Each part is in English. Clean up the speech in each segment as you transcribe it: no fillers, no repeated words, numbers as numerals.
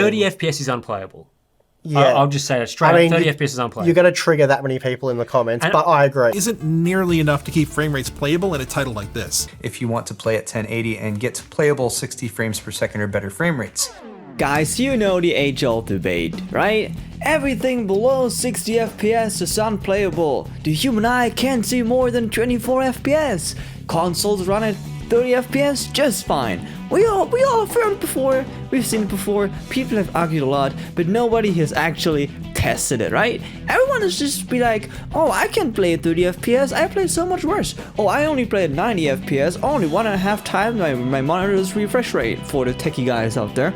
30 FPS is unplayable. Yeah. I'll just say that straight. 30 FPS is unplayable. You're going to trigger that many people in the comments, but I agree. Isn't nearly enough to keep frame rates playable in a title like this. If you want to play at 1080 and get to playable 60 frames per second or better frame rates. Guys, you know the age-old debate, right? Everything below 60 FPS is unplayable. The human eye can't see more than 24 FPS. Consoles run at 30 FPS just fine. We all have heard it before, we've seen it before, people have argued a lot, but nobody has actually tested it, right? Everyone is just be like, oh, I can play at 30 FPS, I play so much worse. Oh, I only play at 90 FPS, only 1.5 times my monitor's refresh rate for the techie guys out there.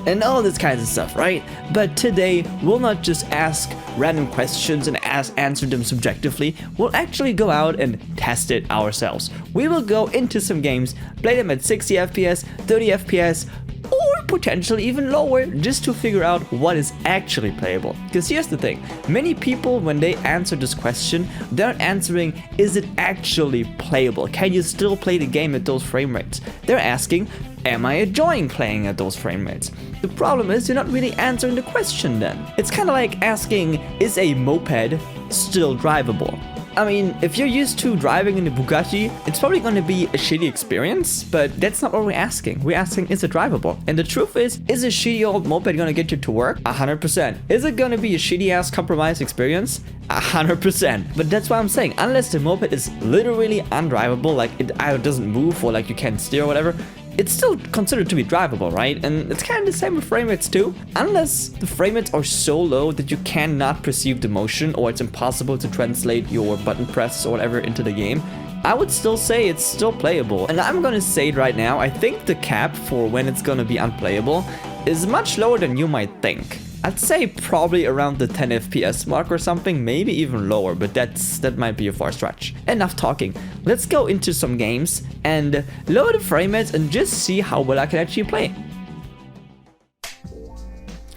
And all this kinds of stuff, right? But today, we'll not just ask random questions and answer them subjectively. We'll actually go out and test it ourselves. We will go into some games, play them at 60 FPS, 30 FPS, or potentially even lower, just to figure out what is actually playable. Because here's the thing, many people, when they answer this question, they're not answering, is it actually playable? Can you still play the game at those frame rates? They're asking, am I enjoying playing at those frame rates? The problem is you're not really answering the question then. It's kind of like asking, is a moped still drivable? I mean, if you're used to driving in a Bugatti, it's probably going to be a shitty experience, but that's not what we're asking. We're asking, is it drivable? And the truth is a shitty old moped going to get you to work? 100%. Is it going to be a shitty ass compromised experience? 100%. But that's what I'm saying. Unless the moped is literally undrivable, like it either doesn't move or like you can't steer or whatever, it's still considered to be drivable, right? And it's kind of the same with frame rates too. Unless the frame rates are so low that you cannot perceive the motion or it's impossible to translate your button press or whatever into the game, I would still say it's still playable. And I'm gonna say it right now, I think the cap for when it's gonna be unplayable is much lower than you might think. I'd say probably around the 10 FPS mark or something, maybe even lower, but that might be a far stretch. Enough talking. Let's go into some games and lower the frame rates and just see how well I can actually play.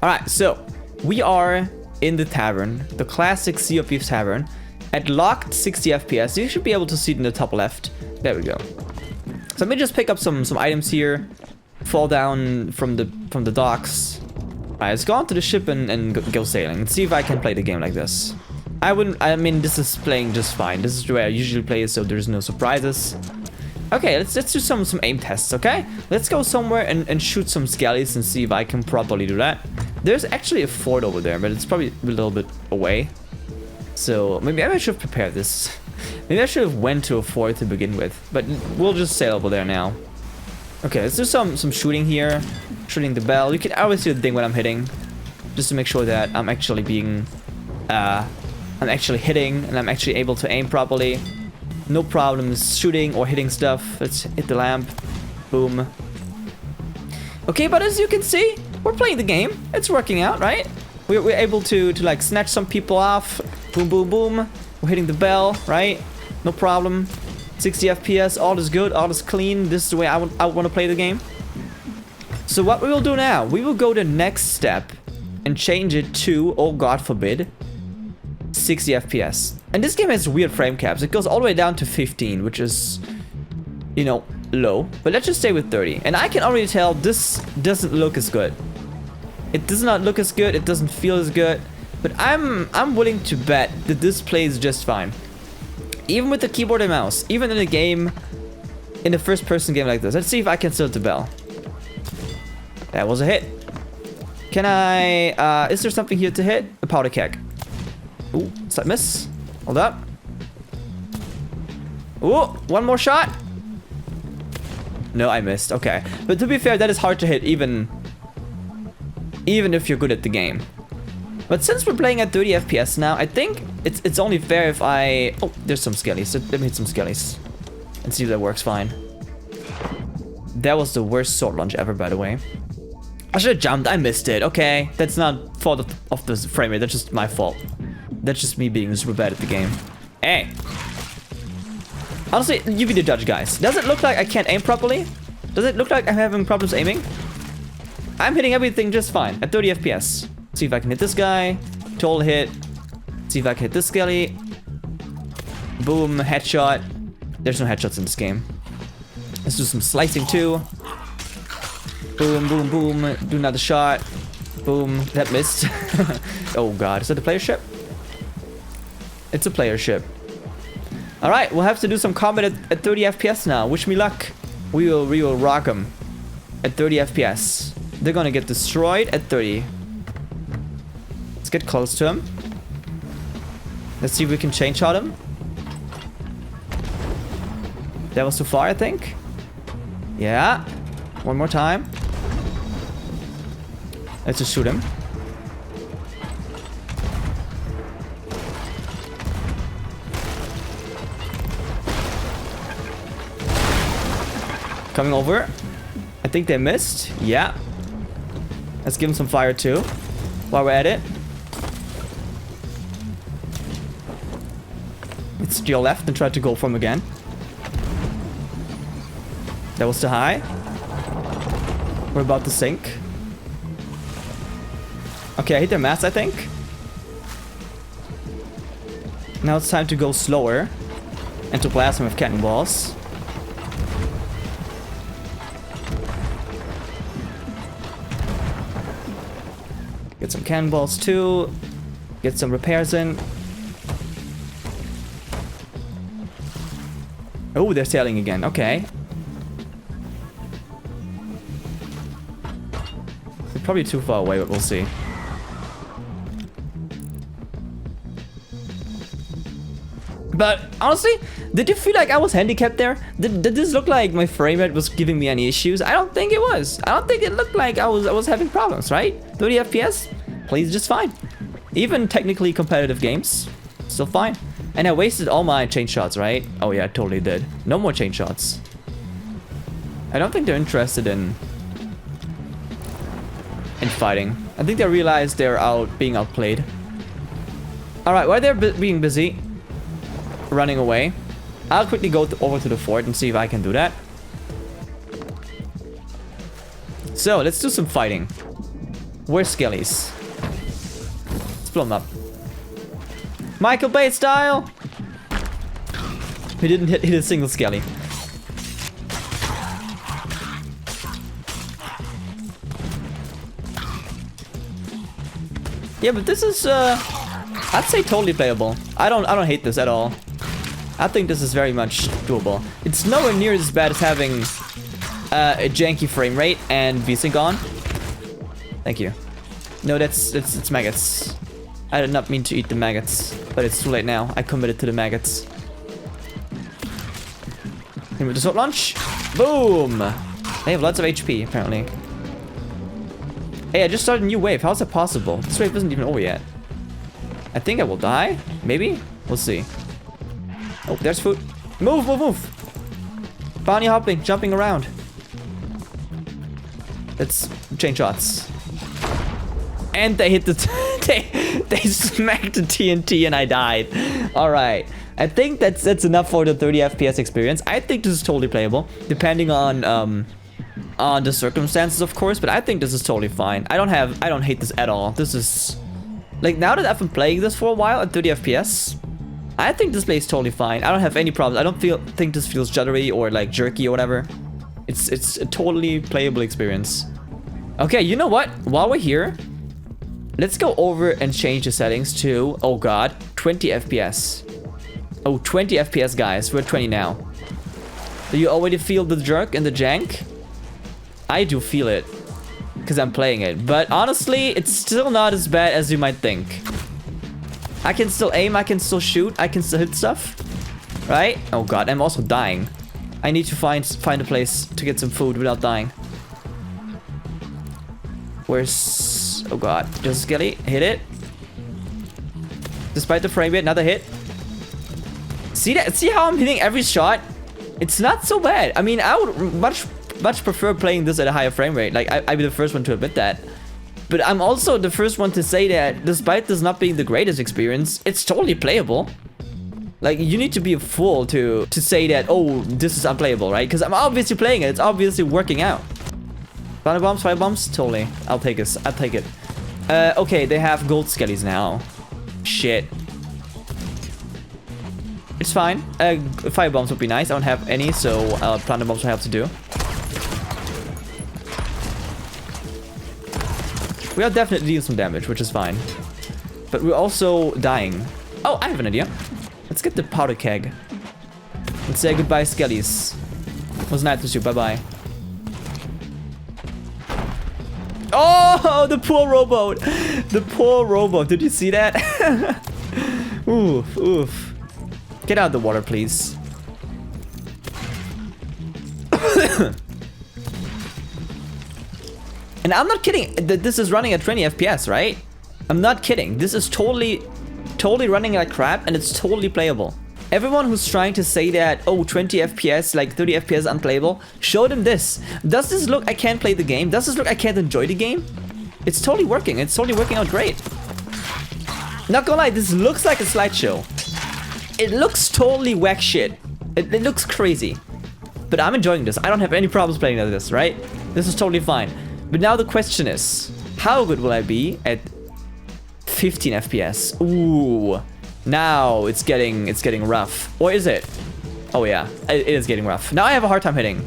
Alright, so we are in the tavern, the classic Sea of Thieves tavern, at locked 60 FPS. You should be able to see it in the top left. There we go. So let me just pick up some items here, fall down from the docks. Alright, let's go onto the ship and go sailing and see if I can play the game like this. I mean, this is playing just fine. This is the way I usually play it, so there's no surprises. Okay, let's do some aim tests, okay? Let's go somewhere and shoot some skellies and see if I can properly do that. There's actually a fort over there, but it's probably a little bit away. So maybe I should have prepared this. Maybe I should have went to a fort to begin with, but we'll just sail over there now. Okay, let's do some shooting here. Shooting the bell. You can always see the thing when I'm hitting, just to make sure that I'm actually being, I'm actually hitting and I'm actually able to aim properly. No problems shooting or hitting stuff. Let's hit the lamp. Boom. Okay, but as you can see, we're playing the game. It's working out, right? We're able to like snatch some people off. Boom, boom, boom. We're hitting the bell, right? No problem. 60 FPS, all is good, all is clean. This is the way I want to play the game. So what we will do now, we will go the next step and change it to, oh god forbid, 60 FPS. And this game has weird frame caps. It goes all the way down to 15, which is, you know, low. But let's just stay with 30. And I can already tell this doesn't look as good. It does not look as good, it doesn't feel as good. But I'm willing to bet that this plays just fine. Even with the keyboard and mouse, even in a game, in a first-person game like this. Let's see if I can still hit the bell. That was a hit. Can I, is there something here to hit? A powder keg. Ooh, slight miss. Hold up. Ooh, one more shot. No, I missed. Okay. But to be fair, that is hard to hit even if you're good at the game. But since we're playing at 30 FPS now, I think it's only fair if I... Oh, there's some skellies. Let me hit some skellies. And see if that works fine. That was the worst sword launch ever, by the way. I should have jumped. I missed it. Okay. That's not fault of the frame rate. That's just my fault. That's just me being super bad at the game. Hey. Honestly, you be the judge, guys. Does it look like I can't aim properly? Does it look like I'm having problems aiming? I'm hitting everything just fine at 30 FPS. See if I can hit this guy. Total hit. See if I can hit this skelly. Boom. Headshot. There's no headshots in this game. Let's do some slicing too. Boom, boom, boom. Do another shot. Boom. That missed. Oh god, is it a player ship? It's a player ship. Alright, we'll have to do some combat at 30 FPS now. Wish me luck. We will rock them at 30 FPS. They're gonna get destroyed at 30. Let's get close to him. Let's see if we can chain shot him. That was too far, I think. Yeah. One more time. Let's just shoot him. Coming over. I think they missed. Yeah. Let's give him some fire too. While we're at it. Let's steal left and try to go for him again. That was too high. We're about to sink. Okay, I hit their mast, I think. Now it's time to go slower. And to blast them with cannonballs. Get some cannonballs too. Get some repairs in. Oh, they're sailing again. Okay. They're probably too far away, but we'll see. But honestly, did you feel like I was handicapped there? Did this look like my frame rate was giving me any issues? I don't think it was. I don't think it looked like I was having problems, right? 30 FPS plays just fine. Even technically competitive games, still fine. And I wasted all my chain shots, right? Oh yeah, I totally did. No more chain shots. I don't think they're interested in fighting. I think they realize they're being outplayed. All right, while they're being busy running away, I'll quickly go over to the fort and see if I can do that. So let's do some fighting. Where's Skellies? Let's blow them up. Michael Bay style. He didn't hit a single Skelly. Yeah, but this is I'd say totally playable. I don't hate this at all. I think this is very much doable. It's nowhere near as bad as having a janky frame rate and VSync on. Thank you. No, it's maggots. I did not mean to eat the maggots, but it's too late now. I committed to the maggots. Hit with the sword launch. Boom! They have lots of HP, apparently. Hey, I just started a new wave. How's that possible? This wave isn't even over yet. I think I will die. Maybe? We'll see. Oh, there's food. Move, move, move! Bunny hopping, jumping around. Let's change shots. And they hit the... they smacked the TNT and I died. Alright. I think that's enough for the 30 FPS experience. I think this is totally playable. Depending on the circumstances, of course. But I think this is totally fine. I don't hate this at all. This is... Like, now that I've been playing this for a while at 30 FPS, I think this plays totally fine. I don't have any problems. I don't think this feels juddery or like jerky or whatever. It's a totally playable experience. Okay, you know what? While we're here, let's go over and change the settings to, oh god, 20 FPS. Oh, 20 FPS, guys. We're at 20 now. Do you already feel the jerk and the jank? I do feel it, because I'm playing it. But honestly, it's still not as bad as you might think. I can still aim, I can still shoot, I can still hit stuff. Right? Oh god, I'm also dying. I need to find a place to get some food without dying. Where's... Oh god, there's a skelly. Hit it. Despite the frame rate, another hit. See that? See how I'm hitting every shot? It's not so bad. I mean, I would much prefer playing this at a higher frame rate. Like, I'd be the first one to admit that. But I'm also the first one to say that despite this not being the greatest experience, it's totally playable. Like, you need to be a fool to say that, oh, this is unplayable, right? Because I'm obviously playing it. It's obviously working out. Fire bombs, fire bombs? Totally. I'll take this. I'll take it. Okay, they have gold skellies now. Shit. It's fine. Fire bombs would be nice. I don't have any, so plunder bombs will have to do. We are definitely dealing some damage, which is fine. But we're also dying. Oh, I have an idea. Let's get the powder keg. Let's say goodbye, Skellies. It was nice to see you. Bye-bye. Oh, the poor rowboat. The poor rowboat. Did you see that? Oof, oof. Get out of the water, please. And I'm not kidding. This is running at 20 FPS, right? I'm not kidding. This is totally running like crap, and it's totally playable. Everyone who's trying to say that, oh, 20 FPS, like 30 FPS unplayable, show them this. Does this look I can't play the game? Does this look I can't enjoy the game? It's totally working. It's totally working out great. Not gonna lie, this looks like a slideshow. It looks totally whack shit. It looks crazy. But I'm enjoying this. I don't have any problems playing this, right? This is totally fine. But now the question is, how good will I be at 15 FPS? Ooh. Now it's getting rough. Or is it? Oh yeah, it is getting rough. Now I have a hard time hitting.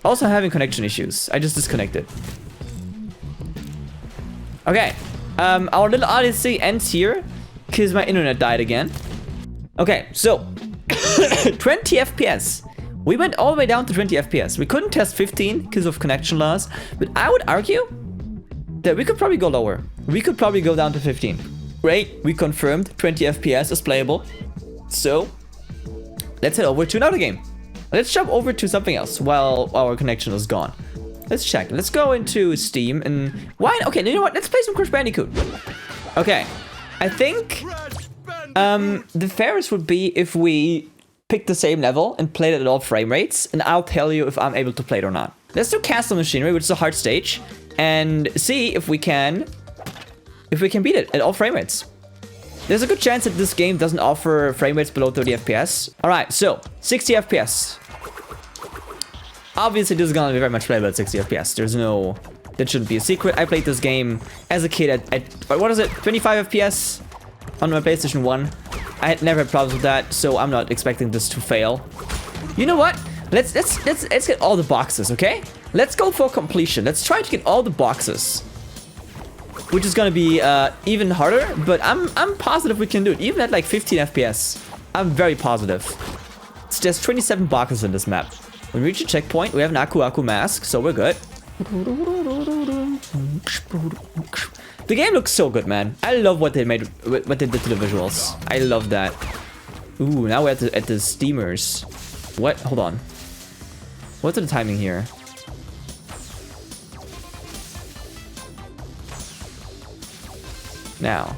Also having connection issues. I just disconnected. Okay. Our little odyssey ends here because my internet died again. Okay, so 20 FPS. We went all the way down to 20 FPS. We couldn't test 15 because of connection loss, but I would argue that we could probably go lower. We could probably go down to 15. Great, we confirmed 20 FPS is playable. So let's head over to another game. Let's jump over to something else while our connection is gone. Let's check. Let's go into Steam and why? Okay, you know what? Let's play some Crash Bandicoot. Okay, I think the fairest would be if we pick the same level and play it at all frame rates, and I'll tell you if I'm able to play it or not. Let's do Castle Machinery, which is a hard stage, and see if we can beat it at all frame rates. There's a good chance that this game doesn't offer frame rates below 30 FPS. Alright, so 60 FPS. Obviously, this is gonna be very much playable at 60 FPS. That shouldn't be a secret. I played this game as a kid at what is it, 25 FPS on my PlayStation 1. I had never had problems with that, so I'm not expecting this to fail. You know what? Let's get all the boxes, okay? Let's go for completion. Let's try to get all the boxes, which is gonna be even harder. But I'm positive we can do it, even at like 15 FPS. I'm very positive. There's 27 boxes in this map. When we reach a checkpoint, we have an Aku Aku mask, so we're good. The game looks so good, man. I love what they did to the visuals. I love that. Ooh, now we're at the steamers. What? Hold on. What's the timing here? Now.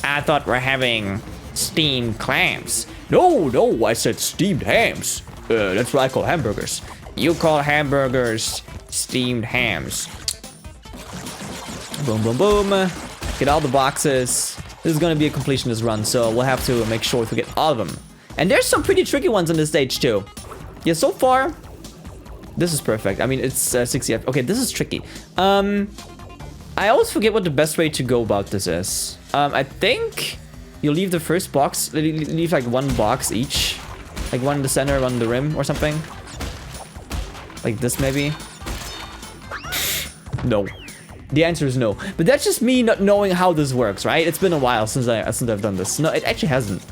I thought we're having steamed clams. No, I said steamed hams. That's what I call hamburgers. You call hamburgers steamed hams. Boom, boom, boom. Get all the boxes. This is going to be a completionist run, so we'll have to make sure to get all of them. And there's some pretty tricky ones on this stage, too. Yeah, so far, this is perfect. I mean, it's 60 FPS. Okay, this is tricky. I always forget what the best way to go about this is. I think you leave the first box, leave like one box each. Like one in the center, one in the rim or something. Like this, maybe. No. The answer is no. But that's just me not knowing how this works, right? It's been a while since I've done this. No, it actually hasn't.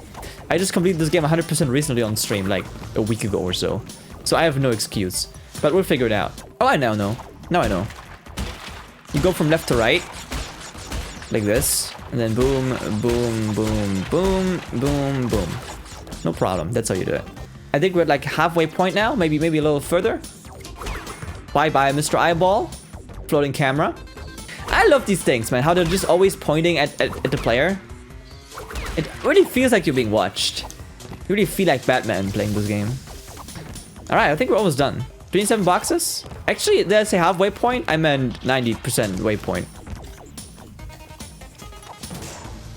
I just completed this game 100% recently on stream, like a week ago or so. So I have no excuse. But we'll figure it out. Oh, I now know. Now I know. You go from left to right. Like this. And then boom, boom, boom, boom, boom, boom. No problem. That's how you do it. I think we're at like halfway point now. Maybe a little further. Bye-bye, Mr. Eyeball. Floating camera. I love these things, man. How they're just always pointing at the player. It really feels like you're being watched. You really feel like Batman playing this game. Alright, I think we're almost done. 27 boxes? Actually, did I say halfway point? I meant 90% waypoint.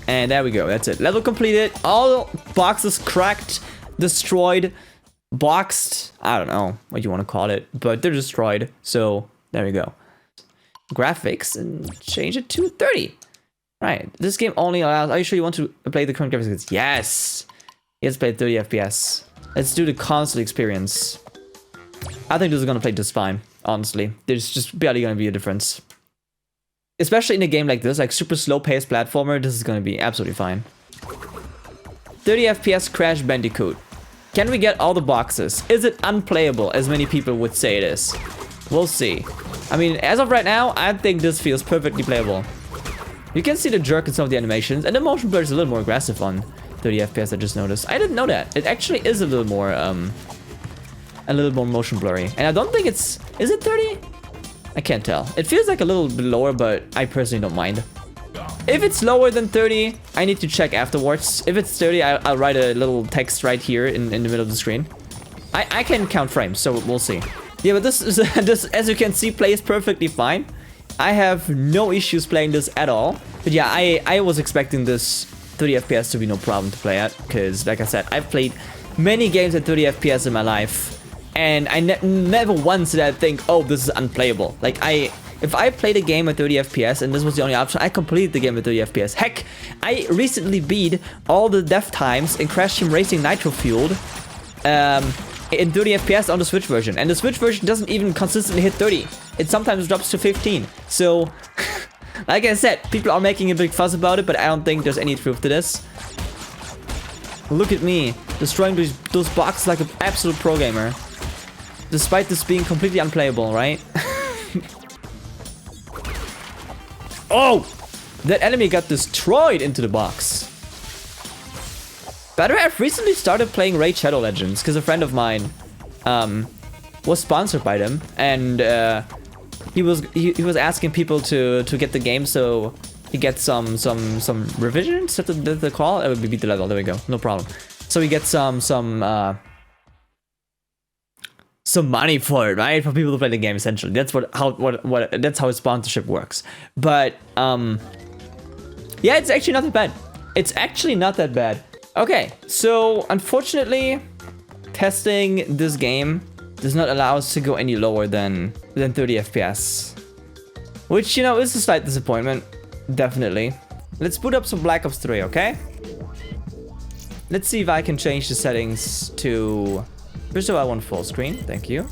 And there we go. That's it. Level completed. All boxes cracked, destroyed, boxed. I don't know what you want to call it, but they're destroyed. So there we go. Graphics and change it to 30. Right. This game only allows. Are you sure you want to play the current graphics? Yes. Let's play 30 FPS. Let's do the console experience. I think this is gonna play just fine. honestly. There's just barely gonna be a difference. Especially in a game like this, like super slow-paced platformer, this is gonna be absolutely fine. 30 FPS Crash Bandicoot. Can we get all the boxes? Is it unplayable, as many people would say it is? We'll see. I mean, as of right now, I think this feels perfectly playable. You can see the jerk in some of the animations, and the motion blur is a little more aggressive on 30 FPS, I just noticed. I didn't know that. It actually is a little more motion blurry. And I don't think it's... Is it 30? I can't tell. It feels like a little bit lower, but I personally don't mind. If it's lower than 30, I need to check afterwards. If it's 30, I'll write a little text right here in the middle of the screen. I can count frames, so we'll see. Yeah, but this, as you can see, plays perfectly fine. I have no issues playing this at all. But yeah, I was expecting this 30 FPS to be no problem to play at. Because, like I said, I've played many games at 30 FPS in my life. And I never once did I think, oh, this is unplayable. Like, if I played a game at 30 FPS and this was the only option, I completed the game at 30 FPS. Heck, I recently beat all the death times in Crash Team Racing Nitro Fueled in 30 FPS on the Switch version. And the Switch version doesn't even consistently hit 30. It sometimes drops to 15. So, like I said, people are making a big fuss about it, but I don't think there's any truth to this. Look at me, destroying those boxes like an absolute pro gamer. Despite this being completely unplayable, right? Oh! That enemy got destroyed into the box. By the way, I've recently started playing Raid Shadow Legends because a friend of mine was sponsored by them, and he was asking people to get the game so he gets some revisions. That's the call. It would beat the level. There we go. No problem. So he gets some money for it, right? For people to play the game, essentially. That's that's how his sponsorship works. But yeah, it's actually not that bad. It's actually not that bad. Okay, so unfortunately, testing this game does not allow us to go any lower than 30 FPS, which, you know, is a slight disappointment. Definitely. Let's boot up some Black Ops 3, okay? Let's see if I can change the settings to... First of all, I want full screen, thank you.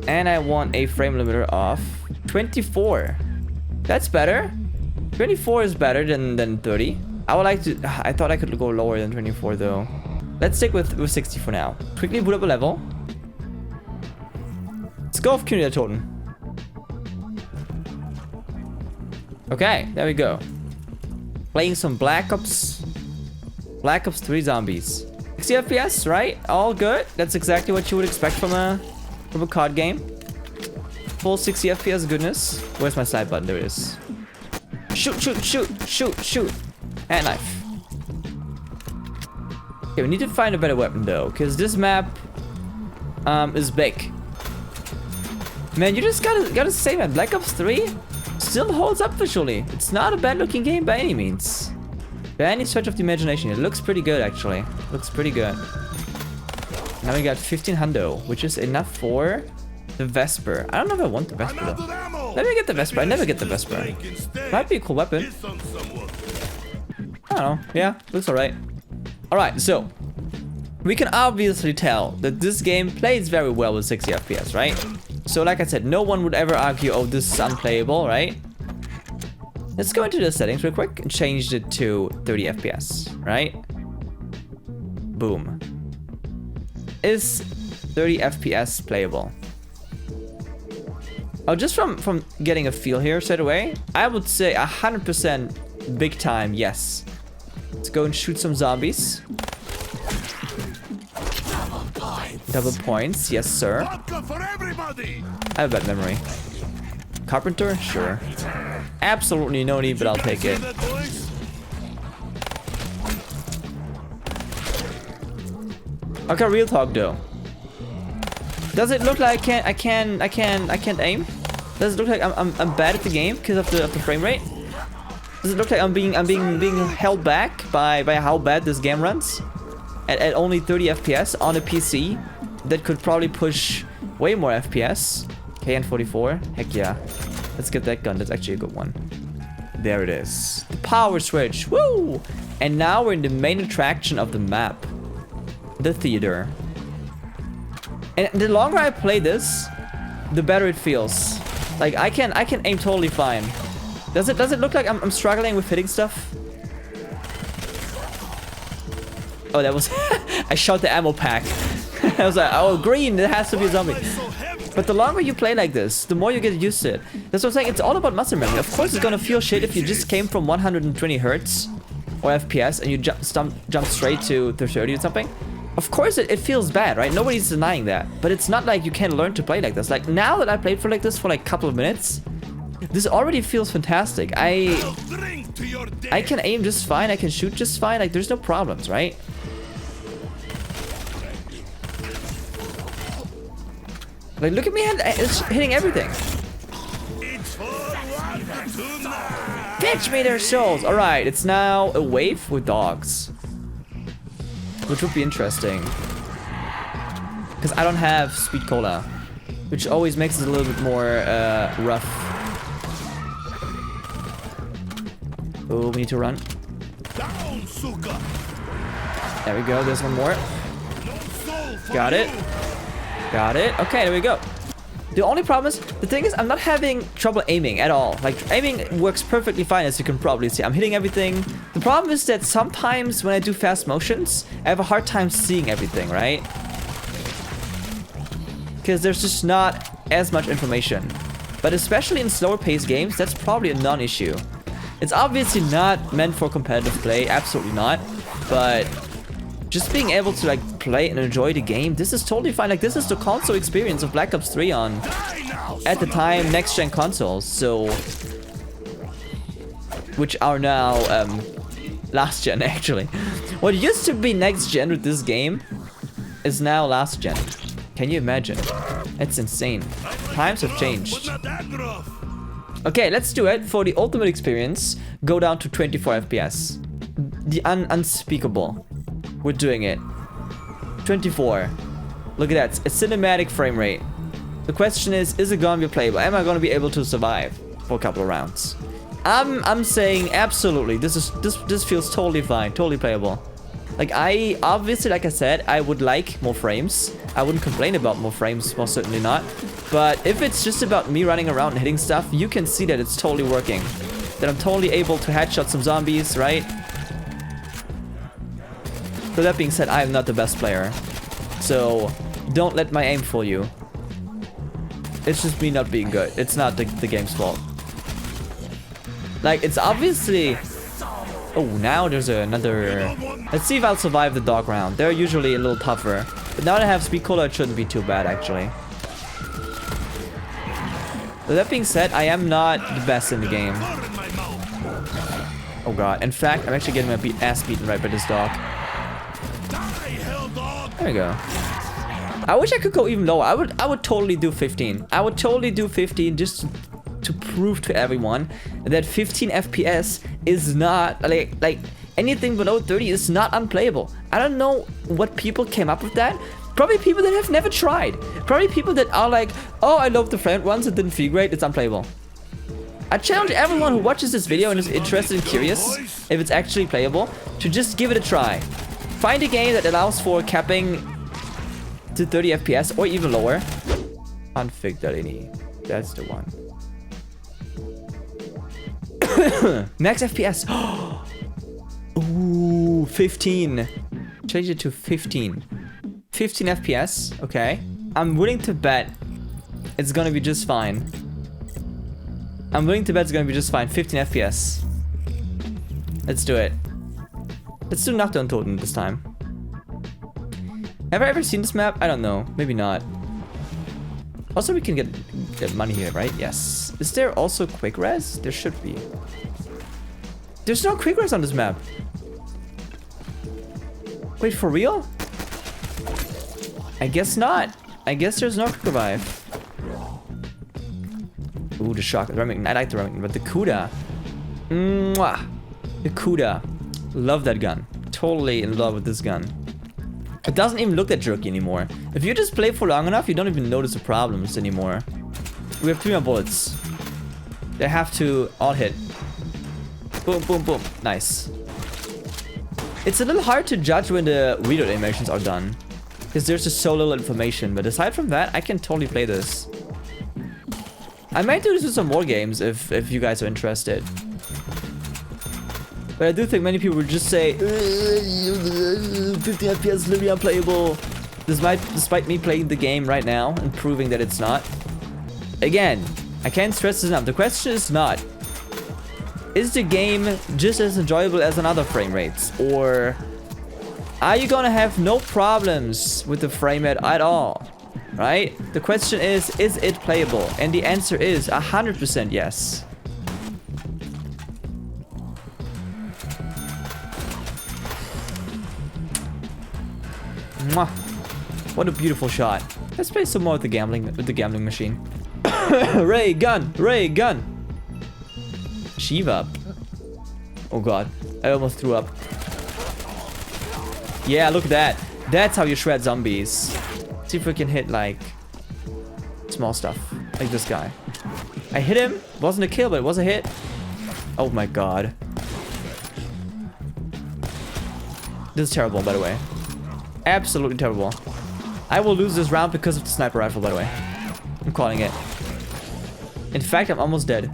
And I want a frame limiter of 24. That's better. 24 is better than 30. I would like to... I thought I could go lower than 24 though. Let's stick with 60 for now. Quickly boot up a level. Let's go off Community Toten. Okay, there we go. Playing some Black Ops 3 Zombies. 60 FPS, right? All good. That's exactly what you would expect from a COD game. Full 60 FPS goodness. Where's my side button? There it is. Shoot, shoot, shoot, shoot, shoot. And knife. Okay, we need to find a better weapon though, because this map is big. Man, you just gotta say, man, Black Ops 3 still holds up visually. It's not a bad looking game by any means. By any stretch of the imagination. It looks pretty good actually. Looks pretty good. Now we got 1500, which is enough for the Vesper. I don't know if I want the Vesper though. Let me get the Vesper. I never get the Vesper. Might be a cool weapon. I don't know. Yeah, looks alright. Alright, so we can obviously tell that this game plays very well with 60 FPS, right? So like I said, no one would ever argue, oh, this is unplayable, right? Let's go into the settings real quick and change it to 30 FPS, right? Boom. Is 30 FPS playable? Oh, just from getting a feel here straight away, I would say 100% big time, yes. Let's go and shoot some zombies. Double points, yes sir. I have bad memory. Carpenter? Sure. Absolutely no need, but I'll take it. Okay, real talk though. Does it look like I can't aim? Does it look like I'm bad at the game because of the frame rate? Does it look like I'm being held back by how bad this game runs? At only 30 FPS on a PC that could probably push way more FPS. KN44, heck yeah. Let's get that gun, that's actually a good one. There it is. The power switch, woo! And now we're in the main attraction of the map. The theater. And the longer I play this, the better it feels. Like I can aim totally fine. Does it look like I'm struggling with hitting stuff? Oh, that was I shot the ammo pack. I was like, oh, green, there has to be a zombie. But the longer you play like this, the more you get used to it. That's what I'm saying, it's all about muscle memory. Of course it's gonna feel shit if you just came from 120 hertz or FPS and you jump straight to 30 or something. Of course it feels bad, right? Nobody's denying that. But it's not like you can learn to play like this. Like now that I played for like this for like a couple of minutes, this already feels fantastic. I can aim just fine, I can shoot just fine, like there's no problems, right? Like, look at me, it's hitting everything. Fetch me their souls. All right, it's now a wave with dogs, which would be interesting. Because I don't have speed cola, which always makes it a little bit more rough. Oh, we need to run. There we go, there's one more. Got it. Got it. Okay, there we go. The only problem is, the thing is, I'm not having trouble aiming at all. Like, aiming works perfectly fine, as you can probably see. I'm hitting everything. The problem is that sometimes when I do fast motions, I have a hard time seeing everything, right? Because there's just not as much information. But especially in slower paced games, that's probably a non-issue. It's obviously not meant for competitive play, absolutely not. But just being able to like play and enjoy the game, this is totally fine. Like, this is the console experience of Black Ops 3 on, at the time, next gen consoles. So, which are now last gen actually. What used to be next gen with this game is now last gen. Can you imagine? It's insane. Times have changed. Okay, let's do it. For the ultimate experience, go down to 24 FPS. The unspeakable. We're doing it. 24. Look at that. A cinematic frame rate. The question is it gonna be playable? Am I gonna be able to survive for a couple of rounds? I'm saying absolutely. This feels totally fine, totally playable. Like, I obviously, like I said, I would like more frames. I wouldn't complain about more frames, most certainly not. But if it's just about me running around and hitting stuff, you can see that it's totally working. That I'm totally able to headshot some zombies, right? So that being said, I am not the best player. So don't let my aim fool you. It's just me not being good. It's not the game's fault. Like, it's obviously... Oh, now there's another... Let's see if I'll survive the dog round. They're usually a little tougher. But now that I have speed cola, it shouldn't be too bad, actually. So that being said, I am not the best in the game. Oh god. In fact, I'm actually getting my ass beaten right by this dog. There we go. I wish I could go even lower. I would totally do 15. I would totally do 15 just to prove to everyone that 15 FPS is not like anything below 30 is not unplayable. I don't know what people came up with that. Probably people that have never tried. Probably people that are like, oh, I love the frame once, it didn't feel great, it's unplayable. I challenge everyone who watches this video and is interested and curious if it's actually playable to just give it a try. Find a game that allows for capping to 30 FPS or even lower. Unfig.ini. That's the one. Max FPS. Ooh, 15. Change it to 15. 15 FPS. Okay. I'm willing to bet it's gonna be just fine. I'm willing to bet it's gonna be just fine. 15 FPS. Let's do it. Let's do Knockdown Totem this time. Have I ever seen this map? I don't know. Maybe not. Also, we can get money here, right? Yes. Is there also quick res? There should be. There's no quick res on this map. Wait, for real? I guess not. I guess there's no quick revive. Ooh, the shotgun. Remington. I like the Remington, but the Kuda. Mwah. The Kuda. Love that gun. Totally in love with this gun. It doesn't even look that jerky anymore. If you just play for long enough, you don't even notice the problems anymore. We have 3 more bullets. They have to all hit. Boom, boom, boom. Nice. It's a little hard to judge when the reload animations are done, because there's just so little information. But aside from that, I can totally play this. I might do this with some more games if you guys are interested. But I do think many people would just say 50 FPS is literally unplayable. Despite me playing the game right now and proving that it's not. Again, I can't stress this enough. The question is not, is the game just as enjoyable as another frame rates? Or are you gonna have no problems with the frame rate at all? Right? The question is it playable? And the answer is 100% yes. Mwah. What a beautiful shot. Let's play some more with the gambling machine. Ray gun! Ray gun! Shiva. Oh god. I almost threw up. Yeah, look at that. That's how you shred zombies. See if we can hit like small stuff. Like this guy. I hit him. It wasn't a kill, but it was a hit. Oh my god. This is terrible, by the way. Absolutely terrible. I will lose this round because of the sniper rifle, by the way. I'm calling it. In fact, I'm almost dead.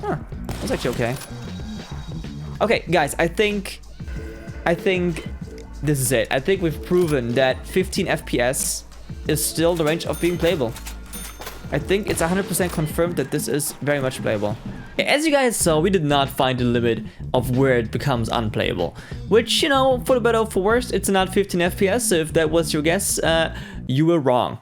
Huh. That's actually okay. Okay, guys, I think this is it. I think we've proven that 15 FPS is still the range of being playable. I think it's 100% confirmed that this is very much playable. As you guys saw, we did not find the limit of where it becomes unplayable. Which, you know, for the better or for worse, it's not 15 FPS, so if that was your guess, you were wrong.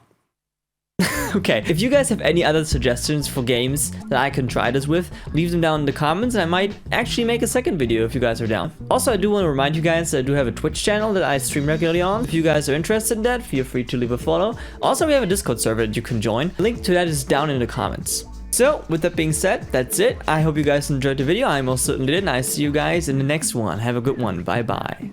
Okay, if you guys have any other suggestions for games that I can try this with, leave them down in the comments and I might actually make a second video if you guys are down. Also, I do want to remind you guys that I do have a Twitch channel that I stream regularly on. If you guys are interested in that, feel free to leave a follow. Also, we have a Discord server that you can join. The link to that is down in the comments. So, with that being said, that's it. I hope you guys enjoyed the video. I most certainly did, and I see you guys in the next one. Have a good one. Bye-bye.